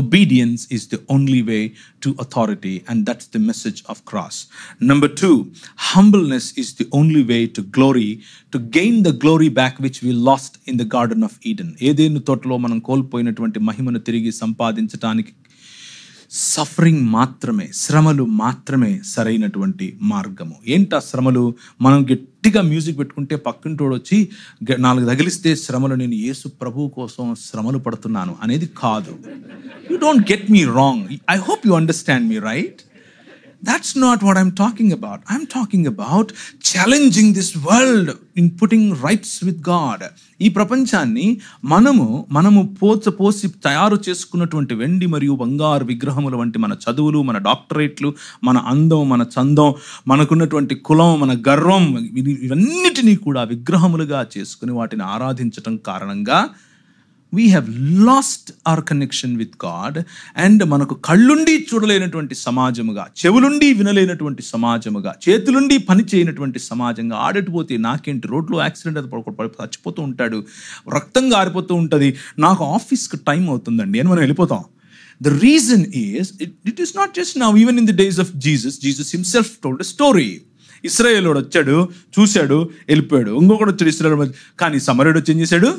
Obedience is the only way to authority, and that's the message of cross. Number 2, humbleness is the only way to glory, to gain the glory back which we lost in the Garden of Eden. ఏదెను తోటలో మనం కోల్పోయినటువంటి మహిమను తిరిగి సంపాదించడానికి suffering మాత్రమే, శ్రమలు మాత్రమే సరైనటువంటి మార్గము. ఏంటా శ్రమలు? మనం గట్టిగా మ్యూజిక్ పెట్టుకుంటే పక్కింటోడు వచ్చి 4 తగిలిస్తే శ్రమలు నేను యేసు ప్రభు కోసం శ్రమలు పడుతున్నాను అనేది కాదు. You don't get me wrong. I hope you understand me, right? That's not what I'm talking about. I'm talking about challenging this world in putting rights with God. ఈ ప్రపంచాన్ని మనము పోసి తయారు చేసుకున్నటువంటి వెండి మరియు బంగారు విగ్రహముల వంటి మన చదువులు, మన డాక్టరేట్లు, మన అందం, మన చందం, మనకున్నటువంటి కులం, మన గర్వం, ఇవన్నిటినీ కూడా విగ్రహములుగా చేసుకుని వాటిని ఆరాధించటం కారణంగా we have lost our connection with God, and మనకు కళ్ళుండి చూడలేనటువంటి సమాజముగా, చెవులుండి వినలేనటువంటి సమాజముగా, చేతులుండి పని చేయనటువంటి సమాజంగా ఆడటిపోతే నాకేంటి, రోడ్లో యాక్సిడెంట్ అది చచ్చిపోతూ ఉంటాడు, రక్తం గారిపోతూ ఉంటుంది, నాకు ఆఫీస్కి టైం అవుతుందండి అని మనం వెళ్ళిపోతాం. The reason is, it is not just now, even in the days of Jesus himself told a story. ఇశ్రాయేలుడు వచ్చాడు, చూశాడు, వెళ్ళిపోయాడు. ఇంకొకటి వచ్చాడు ఇశ్రాయేలు, కానీ సమరయుడు వచ్చి ఏం చేశాడు?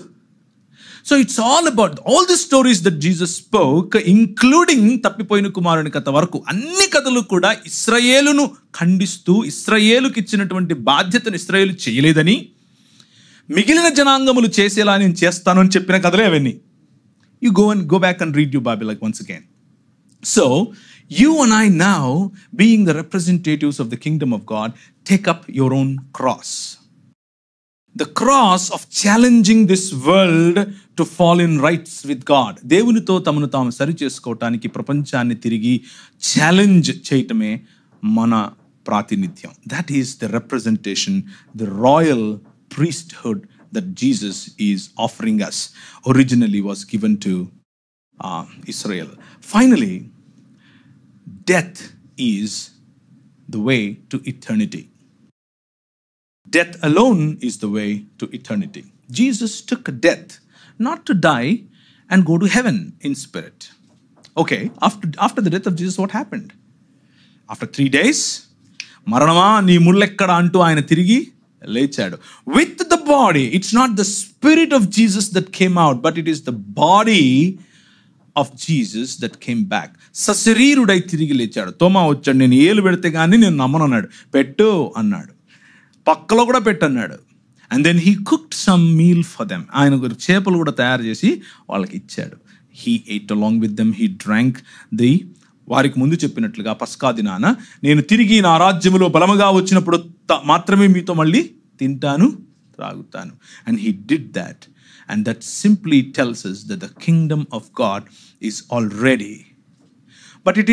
So it's all about all the stories that Jesus spoke, including తప్పిపోయిన కుమారుని కథ వరకు, అన్ని కథలు కూడా ఇశ్రాయేలును ఖండిస్తూ, ఇశ్రాయేలుకి ఇచ్చినటువంటి బాధ్యతను ఇశ్రాయేలు చేయలేదని, మిగిలిన జనాంగములు చేసేలా నేను చేస్తాను అని చెప్పిన కథలే అవన్నీ. You go back and read your Bible like once again. So you and I now, being the representatives of the kingdom of God, take up your own cross. The cross of challenging this world to fall in rights with God. దేవునితో తమను తాము సరి చేసుకోవటానికి ప్రపంచాన్ని తిరిగి challenge చేయటమే మన ప్రాతినిధ్యం. That is the representation, the royal priesthood that Jesus is offering us. Originally was given to Israel. Finally, death is the way to eternity. Death alone is the way to eternity. Jesus took death not to die and go to heaven in spirit. Okay, after the death of Jesus, what happened? After 3 days, మరణమా నీ ముళ్ళెక్కడ అంటూ ఆయన తిరిగి లేచాడు. With the body, it's not the spirit of Jesus that came out, but it is the body of Jesus that came back. సశరీరుడై తిరిగి లేచాడు. తోమా వచ్చాడు, నేను ఏలు పెడితే కానీ నేను నమ్మను అన్నాడు. పెట్టు అన్నాడు, పక్కలో కూడా పెట్టన్నాడు. And then he cooked some meal for them. ఆయన చేపలు కూడా తయారు చేసి వాళ్ళకి ఇచ్చాడు. He ate along with them, he drank the, వారికి ముందు చెప్పినట్లుగా పస్కా దినాన నేను తిరిగి నా రాజ్యములో బలముగా వచ్చినప్పుడు మాత్రమే మీతో మళ్ళీ తింటాను, త్రాగుతాను. And he did that. And that simply tells us that the kingdom of God is already. But it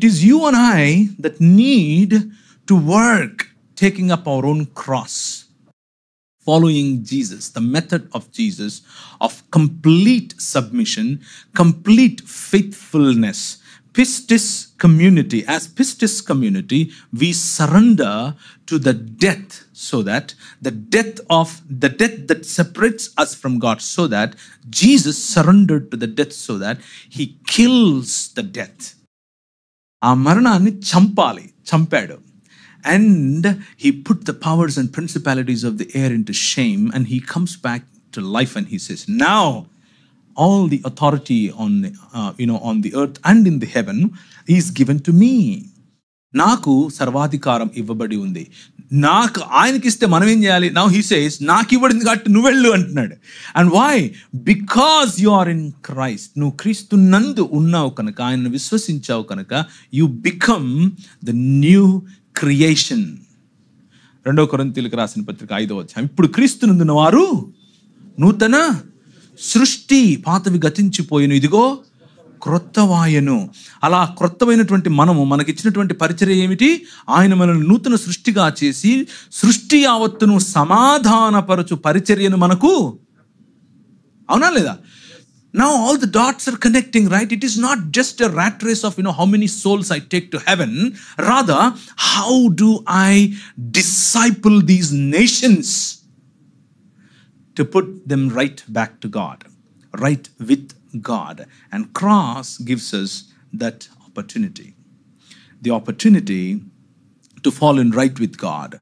is you and I that need to work taking up our own cross, following Jesus, the method of Jesus of complete submission, complete faithfulness. Pistis community, as Pistis community, we surrender to the death, so that the death that separates us from God, so that Jesus surrendered to the death, so that he kills the death. ఆ మరణాన్ని చంపాడు. And he put the powers and principalities of the air into shame, and he comes back to life, and he says, now all the authority on the earth and in the heaven is given to me. నాకు సర్వాధికారం ఇవ్వబడి ఉంది. నాకు ఆయనకి ఇస్తే మనం ఏం చేయాలి? Now he says, నాకు ఇవ్వబడింది కాబట్టి నువ్వు వెళ్ళు అంటున్నాడు. And why? Because you are in Christ. నువ్వు క్రీస్తు నందు ఉన్నావు కనుక, ఆయనను విశ్వసించావు కనుక, you become the new creation. 2 కొరింథీయులకు రాసిన పత్రిక 5వ అధ్యాయం. ఇప్పుడు క్రీస్తునందున్న వారు నూతన సృష్టి, పాతవి గతించిపోయిను, ఇదిగో క్రొత్తవాయను. అలా క్రొత్తమైనటువంటి మనకిచ్చినటువంటి పరిచర్య ఏమిటి? ఆయన మనల్ని నూతన సృష్టిగా చేసి సృష్టి యావత్తును సమాధానపరచు పరిచర్యను మనకు, అవునా లేదా? Now all the dots are connecting, right? It is not just a rat race of how many souls I take to heaven. Rather, how do I disciple these nations to put them right back to God, right with God. And cross gives us that opportunity. The opportunity to fall in right with God.